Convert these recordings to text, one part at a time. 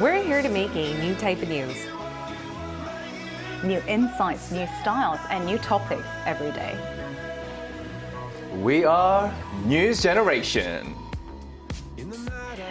We're here to make a new type of news. New insights, new styles, and new topics every day. We are News Generation.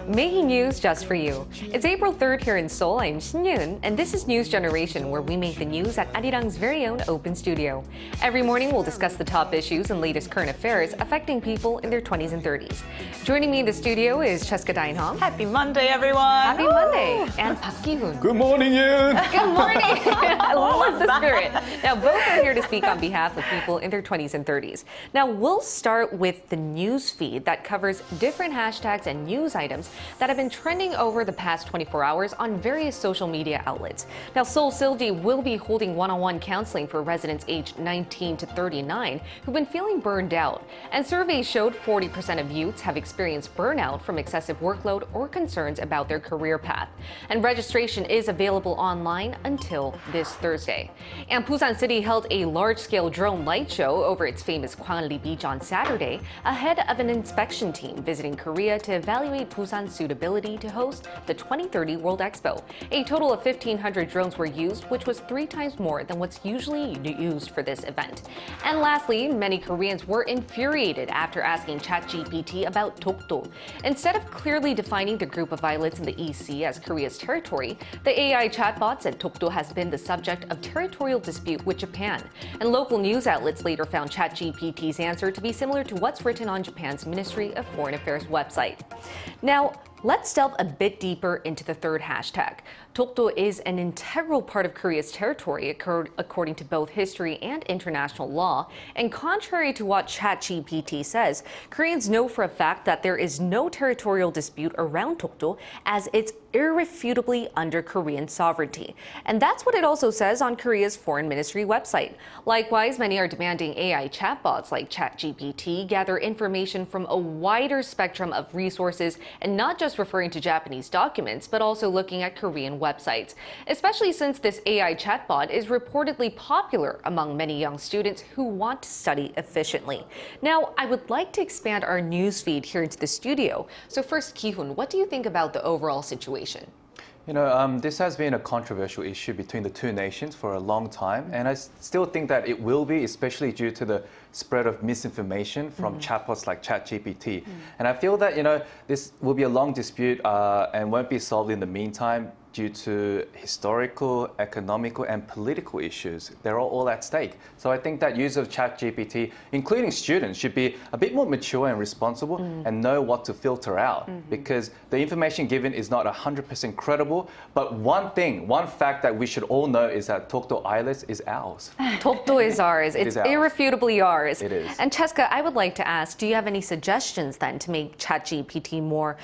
Making news just for you. It's April 3rd here in Seoul. I'm Shin-Yoon, and this is News Generation, where we make the news at Arirang's very own open studio. Every morning, we'll discuss the top issues and latest current affairs affecting people in their 20s and 30s. Joining me in the studio is Cheska Dainhong. Happy Monday, everyone! Happy Monday! And Park Ki-hoon. Good morning, Yoon. Good morning! I love the spirit. Now, both are here to speak on behalf of people in their 20s and 30s. Now, we'll start with the news feed that covers different hashtags and news items that have been trending over the past 24 hours on various social media outlets. Now, Seoul Sildi will be holding one-on-one counseling for residents aged 19 to 39 who've been feeling burned out. And surveys showed 40% of youths have experienced burnout from excessive workload or concerns about their career path. And registration is available online until this Thursday. And Busan City held a large-scale drone light show over its famous Gwanli Beach on Saturday, ahead of an inspection team visiting Korea to evaluate Busan's suitability to host the 2030 World Expo. A total of 1,500 drones were used, which was 3 times more than what's usually used for this event. And lastly, many Koreans were infuriated after asking ChatGPT about Dokdo. Instead of clearly defining the group of islets in the EC as Korea's territory, the AI chatbot said Dokdo has been the subject of territorial dispute with Japan. And local news outlets later found ChatGPT's answer to be similar to what's written on Japan's Ministry of Foreign Affairs website. Now, let's delve a bit deeper into the third hashtag. Dokdo is an integral part of Korea's territory, according to both history and international law. And contrary to what ChatGPT says, Koreans know for a fact that there is no territorial dispute around Dokdo, as it's irrefutably under Korean sovereignty. And that's what it also says on Korea's foreign ministry website. Likewise, many are demanding AI chatbots like ChatGPT gather information from a wider spectrum of resources and not just referring to Japanese documents, but also looking at Korean websites, especially since this AI chatbot is reportedly popular among many young students who want to study efficiently. Now, I would like to expand our news feed here into the studio. So first, Ki-hoon, what do you think about the overall situation? You know, this has been a controversial issue between the two nations for a long time, and I still think that it will be, especially due to the spread of misinformation from chatbots like ChatGPT. And I feel that, you know, this will be a long dispute and won't be solved in the meantime due to historical, economical, and political issues. They're all at stake. So I think that use of ChatGPT, including students, should be a bit more mature and responsible and know what to filter out, because the information given is not 100% credible. But one fact that we should all know is that Dokdo Islets is ours. Dokdo is ours. It's irrefutably ours. It is. And Cheska, I would like to ask, do you have any suggestions then to make ChatGPT more,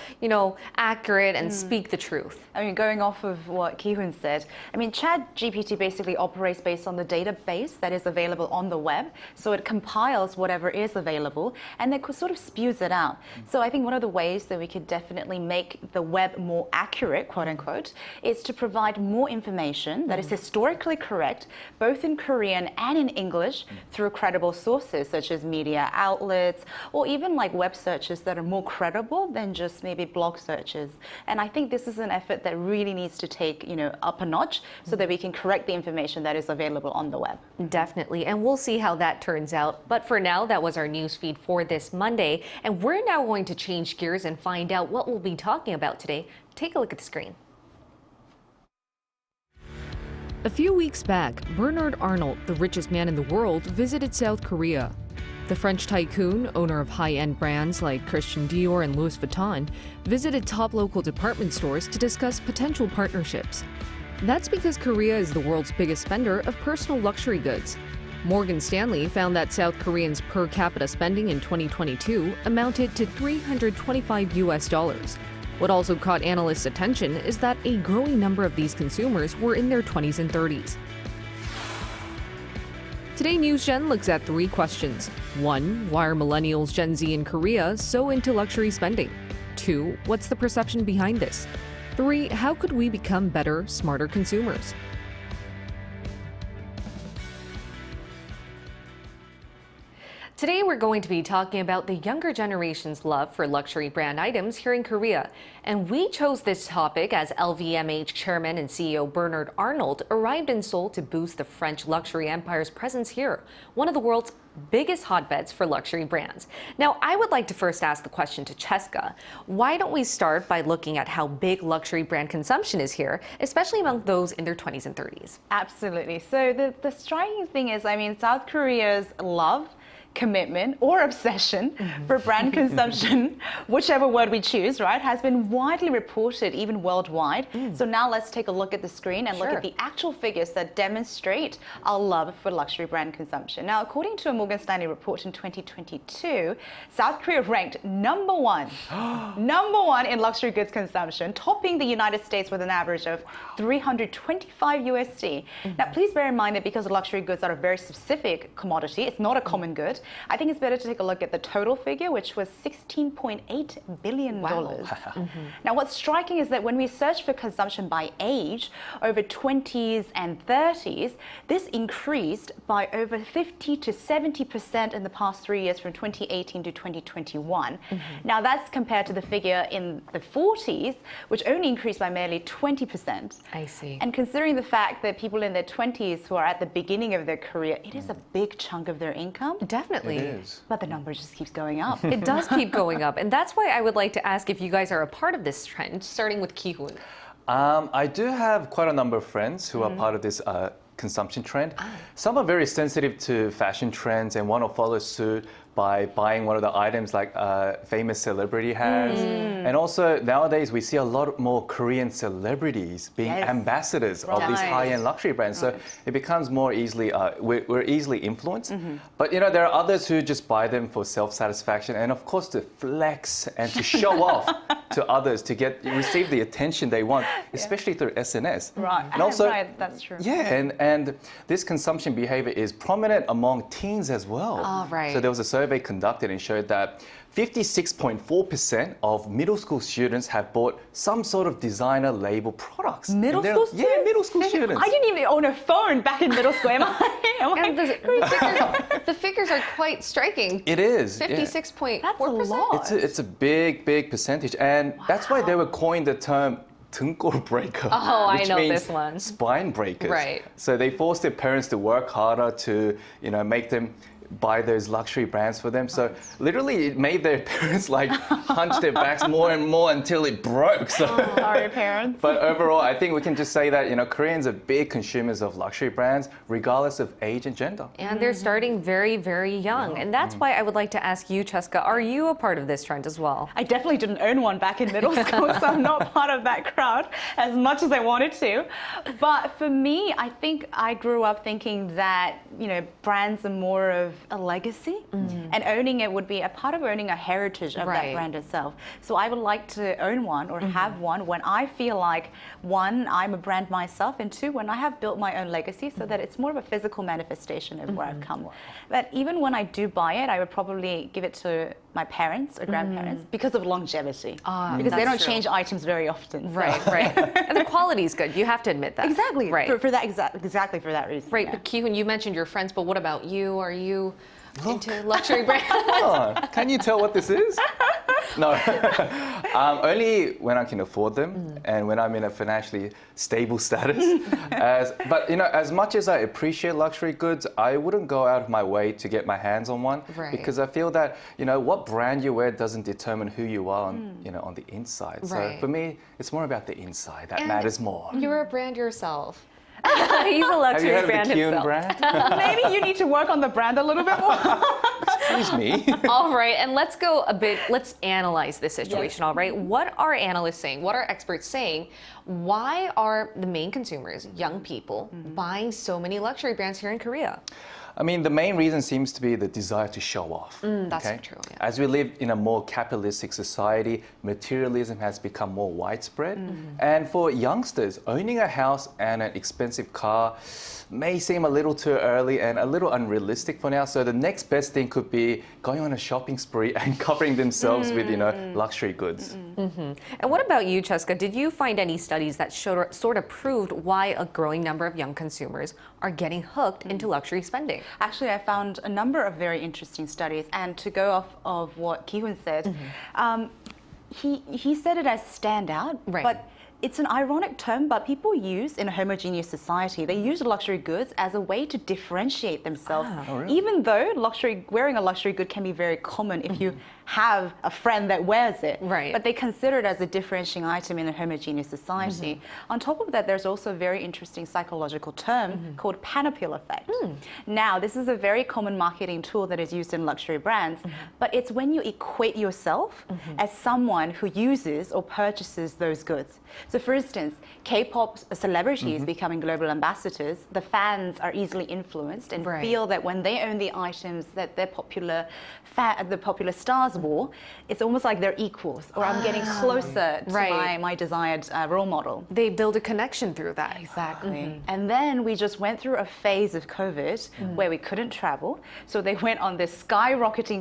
accurate and speak the truth? I mean, going off of what Ki-hoon said, I mean, ChatGPT basically operates based on the database that is available on the web. So it compiles whatever is available and then sort of spews it out. So I think one of the ways that we could definitely make the web more accurate, quote unquote, is to provide more information that is historically correct, both in Korean and in English, through credible sources such as media outlets or even like web searches that are more credible than just maybe blog searches. And I think this is an effort that really needs to take, up a notch so that we can correct the information that is available on the web. Definitely, and we'll see how that turns out. But for now, that was our news feed for this Monday, and we're now going to change gears and find out what we'll be talking about today. Take a look at the screen. A few weeks back, Bernard Arnault, the richest man in the world, visited South Korea. The French tycoon, owner of high-end brands like Christian Dior and Louis Vuitton, visited top local department stores to discuss potential partnerships. That's because Korea is the world's biggest spender of personal luxury goods. Morgan Stanley found that South Koreans' per capita spending in 2022 amounted to $325. What also caught analysts' attention is that a growing number of these consumers were in their 20s and 30s. Today, NewsGen looks at 3 questions. 1. Why are millennials, Gen Z, and Korea so into luxury spending? 2. What's the perception behind this? 3. How could we become better, smarter consumers? Today, we're going to be talking about the younger generation's love for luxury brand items here in Korea. And we chose this topic as LVMH chairman and CEO Bernard Arnault arrived in Seoul to boost the French luxury empire's presence here, one of the world's biggest hotbeds for luxury brands. Now, I would like to first ask the question to Cheska. Why don't we start by looking at how big luxury brand consumption is here, especially among those in their 20s and 30s? Absolutely. So the striking thing is, South Korea's love, commitment or obsession for brand consumption, whichever word we choose, right, has been widely reported even worldwide. So now let's take a look at the screen and look at the actual figures that demonstrate our love for luxury brand consumption. Now, according to a Morgan Stanley report in 2022, South Korea ranked number one in luxury goods consumption, topping the United States with an average of 325 USD. Now, please bear in mind that because luxury goods are a very specific commodity, it's not a common good. I think it's better to take a look at the total figure, which was $16.8 billion. Wow. Now, what's striking is that when we search for consumption by age, over 20s and 30s, this increased by over 50 to 70% in the past 3 years from 2018 to 2021. Now, that's compared to the figure in the 40s, which only increased by merely 20%. I see. And considering the fact that people in their 20s who are at the beginning of their career, it is a big chunk of their income. Definitely. It is. But the number just keeps going up. It does keep going up. And that's why I would like to ask if you guys are a part of this trend, starting with Ki-hoon. I do have quite a number of friends who are part of this consumption trend. Some are very sensitive to fashion trends and want to follow suit by buying one of the items like a famous celebrity has. And also nowadays we see a lot more Korean celebrities being ambassadors of these high-end luxury brands. So it becomes more easily, we're easily influenced. But you know, there are others who just buy them for self-satisfaction and of course to flex and to show off to others to receive the attention they want, especially through SNS. Right. And also, right, that's true. Yeah, and this consumption behavior is prominent among teens as well. Oh, right. So there was a survey conducted and showed that 56.4% of middle school students have bought some sort of designer label products. Middle school students? Yeah, middle school students. I didn't even own a phone back in middle school. Am I And the figures are quite striking. It is. 56.4%. That's a lot. It's a big percentage. And that's why they were coined the term 등골 breaker. Oh, I which know means this one. Spine breakers. Right. So they forced their parents to work harder to, make them buy those luxury brands for them. So literally it made their parents like hunch their backs more and more until it broke. So Sorry, parents. But overall, I think we can just say that, Koreans are big consumers of luxury brands, regardless of age and gender. And they're starting very, very young. And that's why I would like to ask you, Cheska, are you a part of this trend as well? I definitely didn't own one back in middle school, so I'm not part of that crowd as much as I wanted to. But for me, I think I grew up thinking that, brands are more of a legacy, and owning it would be a part of owning a heritage of that brand itself. So I would like to own one or have one when I feel like, one, I'm a brand myself, and two, when I have built my own legacy so that it's more of a physical manifestation of where I've come. But even when I do buy it, I would probably give it to my parents or grandparents because of longevity. Because they don't change items very often. So. Right. And the quality is good. You have to admit that. Exactly. Right. For that exactly for that reason. Right. Yeah. But Ki-hoon, you mentioned your friends, but what about you? Are you into luxury brands? Can you tell what this is? No, only when I can afford them and when I'm in a financially stable status. But as much as I appreciate luxury goods, I wouldn't go out of my way to get my hands on one because I feel that what brand you wear doesn't determine who you are on the inside. So for me, it's more about the inside that matters more. You're a brand yourself. He's a luxury Have you heard brand of the Ki-hoon himself. brand? Maybe you need to work on the brand a little bit more. Excuse me. All right, and let's analyze this situation, all right? What are analysts saying? What are experts saying? Why are the main consumers, young people, buying so many luxury brands here in Korea? I mean, the main reason seems to be the desire to show off. That's true. Yeah. As we live in a more capitalistic society, materialism has become more widespread. And for youngsters, owning a house and an expensive car may seem a little too early and a little unrealistic for now. So the next best thing could be be going on a shopping spree and covering themselves with, luxury goods. And what about you, Cheska? Did you find any studies that sort of proved why a growing number of young consumers are getting hooked into luxury spending? Actually, I found a number of very interesting studies, and to go off of what Ki-hoon said, he said it as standout, Right. but it's an ironic term, but people use in a homogeneous society, they use luxury goods as a way to differentiate themselves. Oh, really? Even though wearing a luxury good can be very common if you have a friend that wears it. Right. But they consider it as a differentiating item in a homogeneous society. On top of that, there's also a very interesting psychological term called panoply effect. Now, this is a very common marketing tool that is used in luxury brands, but it's when you equate yourself as someone who uses or purchases those goods. So for instance, K-pop celebrities becoming global ambassadors, the fans are easily influenced and Right. feel that when they own the items that the popular stars wore, it's almost like they're equals, or I'm getting closer to Right. my desired role model. They build a connection through that. Exactly. And then we just went through a phase of COVID where we couldn't travel. So they went on this skyrocketing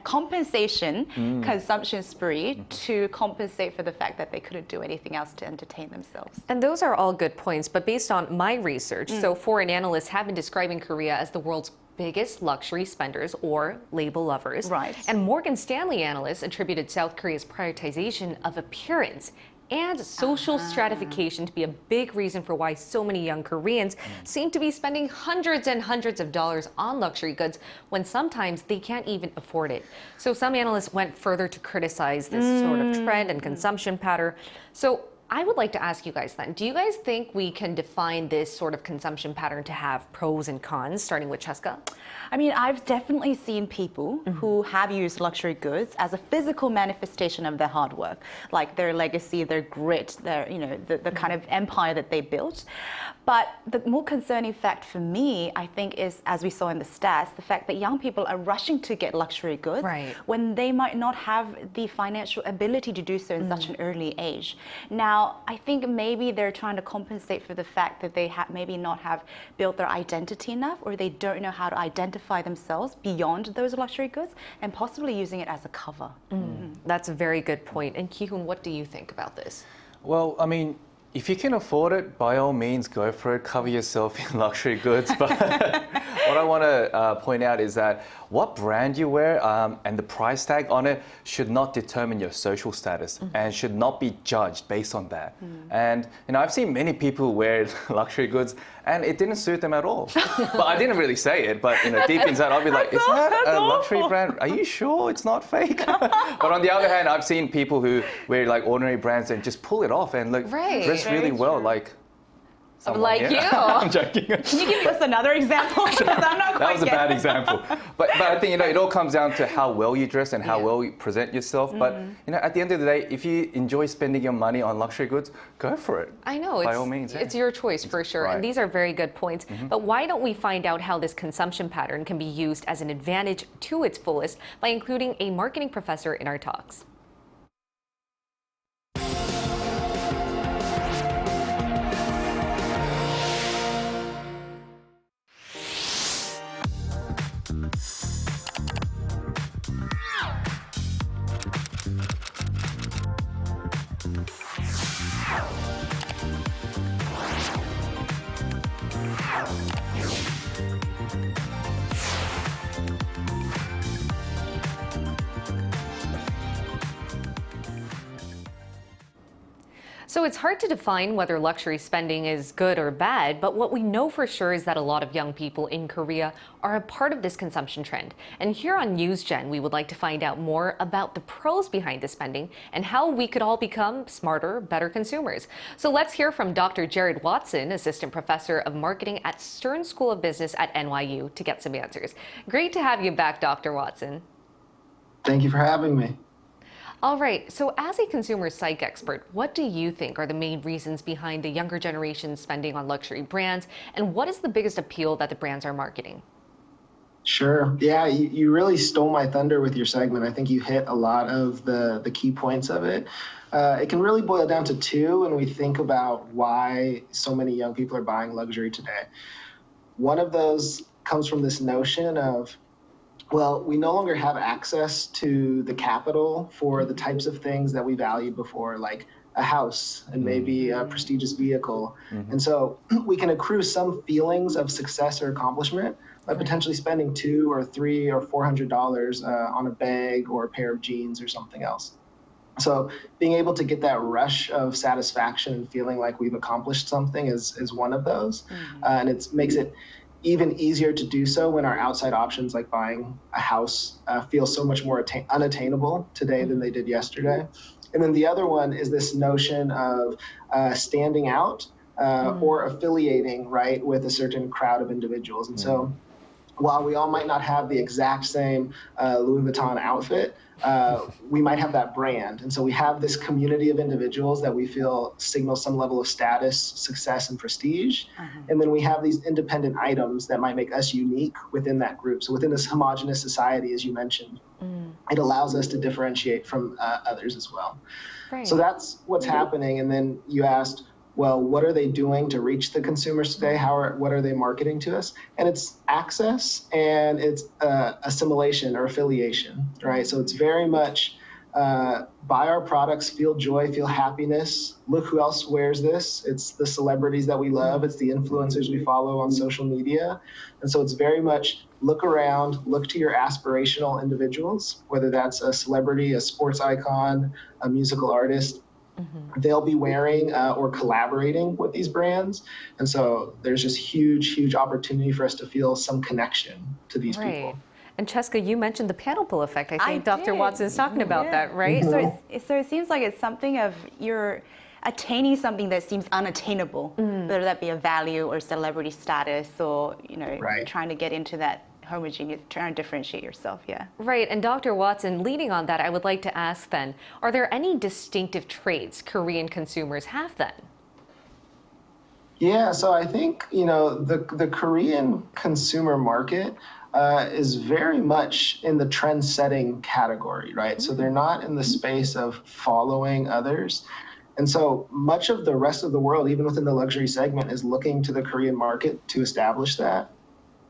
compensation consumption spree to compensate for the fact that they couldn't do anything else to entertain themselves. And those are all good points, but based on my research, so foreign analysts have been describing Korea as the world's biggest luxury spenders or label lovers. Right. And Morgan Stanley analysts attributed South Korea's prioritization of appearance and social stratification to be a big reason for why so many young Koreans seem to be spending hundreds and hundreds of dollars on luxury goods when sometimes they can't even afford it. So some analysts went further to criticize this sort of trend and consumption pattern. So I would like to ask you guys then, do you guys think we can define this sort of consumption pattern to have pros and cons, starting with Cheska? I mean, I've definitely seen people who have used luxury goods as a physical manifestation of their hard work, like their legacy, their grit, their, the kind of empire that they built. But the more concerning fact for me, I think, is, as we saw in the stats, the fact that young people are rushing to get luxury goods Right. when they might not have the financial ability to do so in such an early age. Now, I think maybe they're trying to compensate for the fact that they maybe not have built their identity enough, or they don't know how to identify themselves beyond those luxury goods, and possibly using it as a cover. That's a very good point. And Ki-hoon, what do you think about this? Well, I mean, if you can afford it, by all means, go for it. Cover yourself in luxury goods. But what I want to point out is that what brand you wear and the price tag on it should not determine your social status and should not be judged based on that. And I've seen many people wear luxury goods and it didn't suit them at all. But I didn't really say it, but deep inside I'll be like, is that a luxury brand? Are you sure it's not fake? But on the other hand, I've seen people who wear like ordinary brands and just pull it off and look dress really well, like someone Like here. you. I'm joking. Can you give us another example? Because I'm not quite That was a bad getting- example. But I think it all comes down to how well you dress and how well you present yourself. But at the end of the day, if you enjoy spending your money on luxury goods, go for it. I know, By all means, yeah. it's your choice for sure. Right. And these are very good points. But why don't we find out how this consumption pattern can be used as an advantage to its fullest by including a marketing professor in our talks? So it's hard to define whether luxury spending is good or bad, but what we know for sure is that a lot of young people in Korea are a part of this consumption trend. And here on NewsGen, we would like to find out more about the pros behind the spending and how we could all become smarter, better consumers. So let's hear from Dr. Jared Watson, Assistant Professor of Marketing at Stern School of Business at NYU, to get some answers. Great to have you back, Dr. Watson. Thank you for having me. All right, so as a consumer psych expert, what do you think are the main reasons behind the younger generation spending on luxury brands, and what is the biggest appeal that the brands are marketing? Sure. Yeah, you really stole my thunder with your segment. I think you hit a lot of the key points of it. It can really boil down to two when we think about why so many young people are buying luxury today. One of those comes from this notion of Well, we no longer have access to the capital for the types of things that we valued before, like a house and maybe a prestigious vehicle. And so we can accrue some feelings of success or accomplishment by potentially spending $200 or $300 or $400 on a bag or a pair of jeans or something else. So being able to get that rush of satisfaction and feeling like we've accomplished something is one of those. And it makes it even easier to do so when our outside options like buying a house feel so much more unattainable today than they did yesterday. And then the other one is this notion of standing out or affiliating, right, with a certain crowd of individuals. And so while we all might not have the exact same Louis Vuitton outfit, we might have that brand. And so we have this community of individuals that we feel signal some level of status, success, and prestige. And then we have these independent items that might make us unique within that group. So within this homogenous society, as you mentioned, it allows us to differentiate from others as well. Right. So that's what's happening. And then you asked, well, what are they doing to reach the consumers today? What are they marketing to us? And it's access and it's assimilation or affiliation, right? So it's very much buy our products, feel joy, feel happiness. Look who else wears this. It's the celebrities that we love. It's the influencers we follow on social media. And so it's very much look around, look to your aspirational individuals, whether that's a celebrity, a sports icon, a musical artist. They'll be wearing or collaborating with these brands. And so there's just huge opportunity for us to feel some connection to these people. And Cheska, you mentioned the panel pull effect. I think I Dr. did. Watson's talking about that, right? So it seems like it's something of you're attaining something that seems unattainable, whether that be a value or celebrity status or, trying to get into that homogeneous, trying to differentiate yourself, Right, and Dr. Watson, leading on that, I would like to ask then, are there any distinctive traits Korean consumers have then? Yeah, so I think, the Korean consumer market is very much in the trend-setting category, right? So they're not in the space of following others. And so much of the rest of the world, even within the luxury segment, is looking to the Korean market to establish that.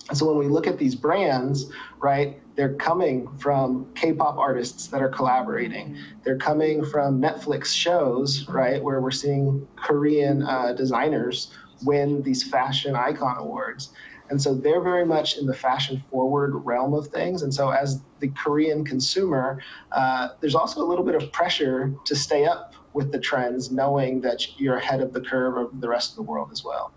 And so when we look at these brands, right, they're coming from K-pop artists that are collaborating. They're coming from Netflix shows, right, where we're seeing Korean designers win these fashion icon awards. And so they're very much in the fashion forward realm of things. And so as the Korean consumer, there's also a little bit of pressure to stay up with the trends, knowing that you're ahead of the curve of the rest of the world as well.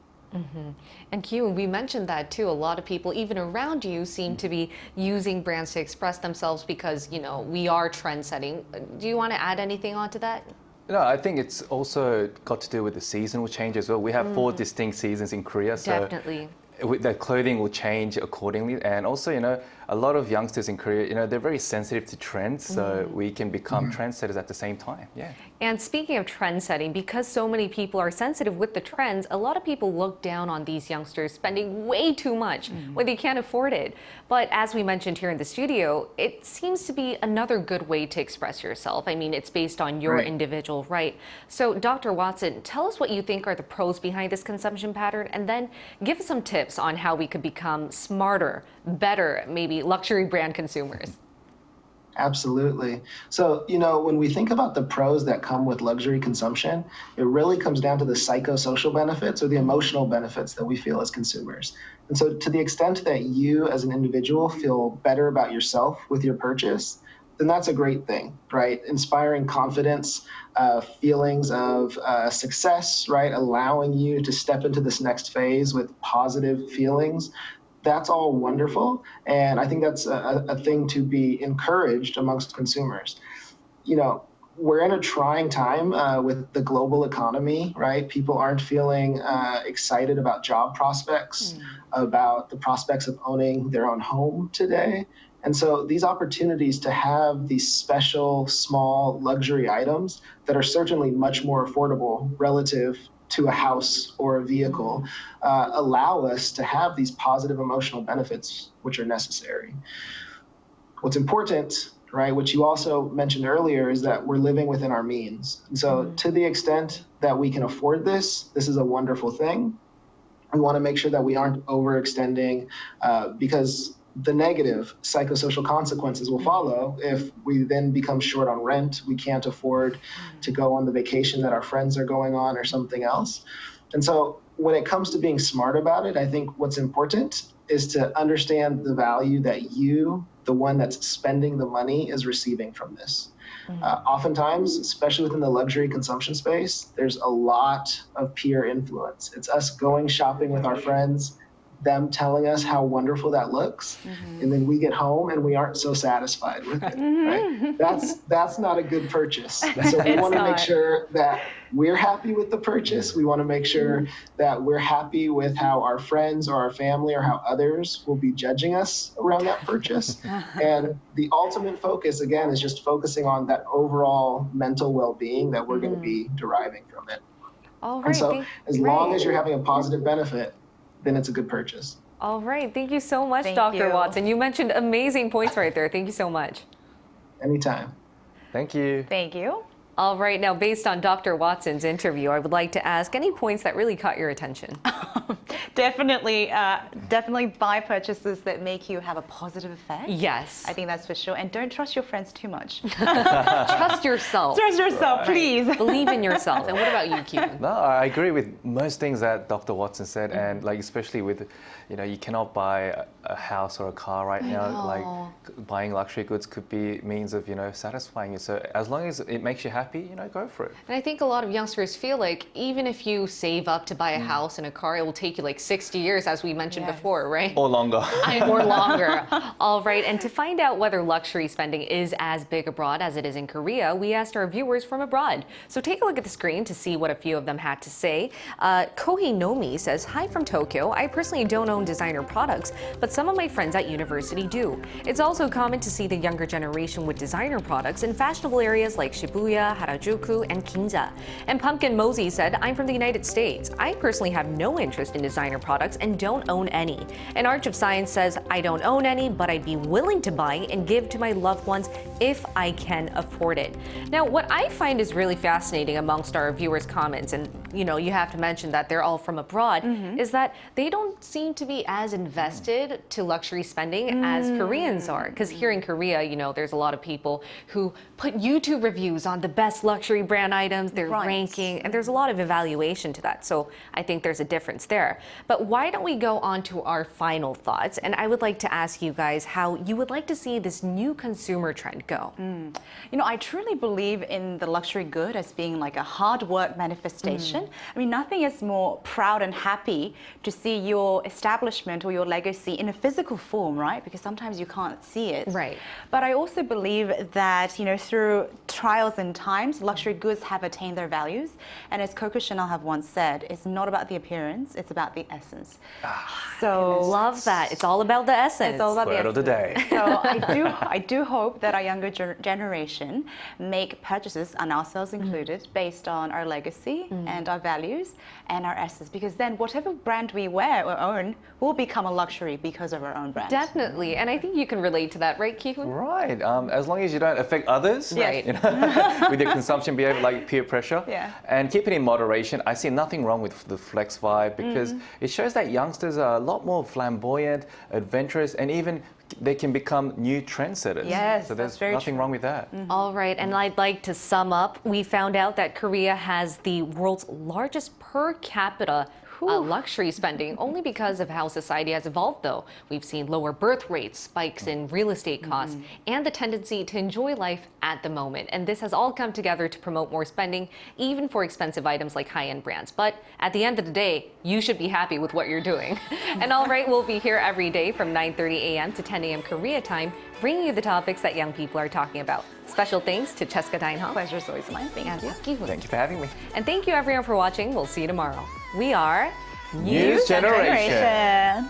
And Kyun, we mentioned that too. A lot of people, even around you, seem to be using brands to express themselves because, we are trend setting. Do you want to add anything onto that? No, I think it's also got to do with the seasonal change as well. We have 4 distinct seasons in Korea, so Definitely. The clothing will change accordingly. And also, a lot of youngsters in Korea, they're very sensitive to trends, so we can become trendsetters at the same time. And speaking of trend setting, because so many people are sensitive with the trends, a lot of people look down on these youngsters spending way too much when they can't afford it. But as we mentioned here in the studio, it seems to be another good way to express yourself. I mean, it's based on your individual right. So Dr. Watson, tell us what you think are the pros behind this consumption pattern, and then give us some tips on how we could become smarter, better, maybe luxury brand consumers. Absolutely. So, when we think about the pros that come with luxury consumption, it really comes down to the psychosocial benefits or the emotional benefits that we feel as consumers. And so to the extent that you as an individual feel better about yourself with your purchase, then that's a great thing, right? Inspiring confidence, feelings of success, right? Allowing you to step into this next phase with positive feelings. That's all wonderful. And I think that's a thing to be encouraged amongst consumers. We're in a trying time with the global economy, right? People aren't feeling excited about job prospects, about the prospects of owning their own home today. And so these opportunities to have these special, small luxury items that are certainly much more affordable relative to a house or a vehicle allow us to have these positive emotional benefits which are necessary. What's important, right, which you also mentioned earlier, is that we're living within our means. And so to the extent that we can afford this is a wonderful thing. We want to make sure that we aren't overextending because the negative psychosocial consequences will follow if we then become short on rent. We can't afford to go on the vacation that our friends are going on or something else. And so when it comes to being smart about it, I think what's important is to understand the value that you, the one that's spending the money, is receiving from this. Oftentimes, especially within the luxury consumption space, there's a lot of peer influence. It's us going shopping with our friends, them telling us how wonderful that looks, and then we get home and we aren't so satisfied with it. Right? That's not a good purchase. So we want to make sure that we're happy with the purchase. We want to make sure that we're happy with how our friends or our family or how others will be judging us around that purchase. And the ultimate focus, again, is just focusing on that overall mental well-being that we're going to be deriving from it. All right. And so as long as you're having a positive benefit, then it's a good purchase. All right. Thank you so much, Thank Dr. you. Watson. You mentioned amazing points right there. Thank you so much. Anytime. Thank you. Thank you. All right. Now, based on Dr. Watson's interview, I would like to ask any points that really caught your attention. Definitely buy purchases that make you have a positive effect. Yes. I think that's for sure. And don't trust your friends too much. Trust yourself. Trust yourself, please. Believe in yourself. And what about you, Keaton? No, I agree with most things that Dr. Watson said, and like especially with, you cannot buy a house or a car right now. Like buying luxury goods could be means of satisfying you. So as long as it makes you happy, go for it. And I think a lot of youngsters feel like even if you save up to buy a house and a car, it will take you like 60 years, as we mentioned before, right? Or longer. Or longer. All right. And to find out whether luxury spending is as big abroad as it is in Korea, we asked our viewers from abroad. So take a look at the screen to see what a few of them had to say. Kohi Nomi says, "Hi from Tokyo. I personally don't own designer products, but some of my friends at university do. It's also common to see the younger generation with designer products in fashionable areas like Shibuya, Harajuku, and Ginza." And Pumpkin Mosey said, "I'm from the United States. I personally have no interest in designer products and don't own any." And Arch of Science says, "I don't own any, but I'd be willing to buy and give to my loved ones if I can afford it." Now, what I find is really fascinating amongst our viewers' comments, and you have to mention that they're all from abroad, is that they don't seem to be as invested to luxury spending as Koreans are. Because here in Korea, there's a lot of people who put YouTube reviews on the best luxury brand items, they're ranking, and there's a lot of evaluation to that. So I think there's a difference there. But why don't we go on to our final thoughts? And I would like to ask you guys how you would like to see this new consumer trend go. I truly believe in the luxury good as being like a hard work manifestation. I mean, nothing is more proud and happy to see your establishment or your legacy in a physical form, right? Because sometimes you can't see it. Right. But I also believe that, through trials and times, luxury goods have attained their values. And as Coco Chanel have once said, it's not about the appearance, it's about the essence. So Love that. It's all about the essence. it's all about Word the of the day. So I do hope that our younger generation make purchases, and ourselves included, based on our legacy and our values and our essence. Because then whatever brand we wear or own will become a luxury because of our own brand. Definitely. And I think you can relate to that, right, Ki-hoon? Right. As long as you don't affect others, Right. with your consumption behavior, like peer pressure, and keep it in moderation. I see nothing wrong with the flex vibe because it shows that youngsters are a lot more flamboyant, adventurous, and even they can become new trendsetters. Yes, so that's there's very nothing true. wrong with that. All right, and I'd like to sum up. We found out that Korea has the world's largest per capita luxury spending, only because of how society has evolved, though. We've seen lower birth rates, spikes in real estate costs, and the tendency to enjoy life at the moment. And this has all come together to promote more spending, even for expensive items like high-end brands. But at the end of the day, you should be happy with what you're doing. And all right, we'll be here every day from 9:30 a.m. to 10 a.m. Korea time, bringing you the topics that young people are talking about. Special thanks to Cheska Dainha. Pleasure is always mine. Thank you. Thank you for having me. And thank you everyone for watching. We'll see you tomorrow. We are News Generation. Generation.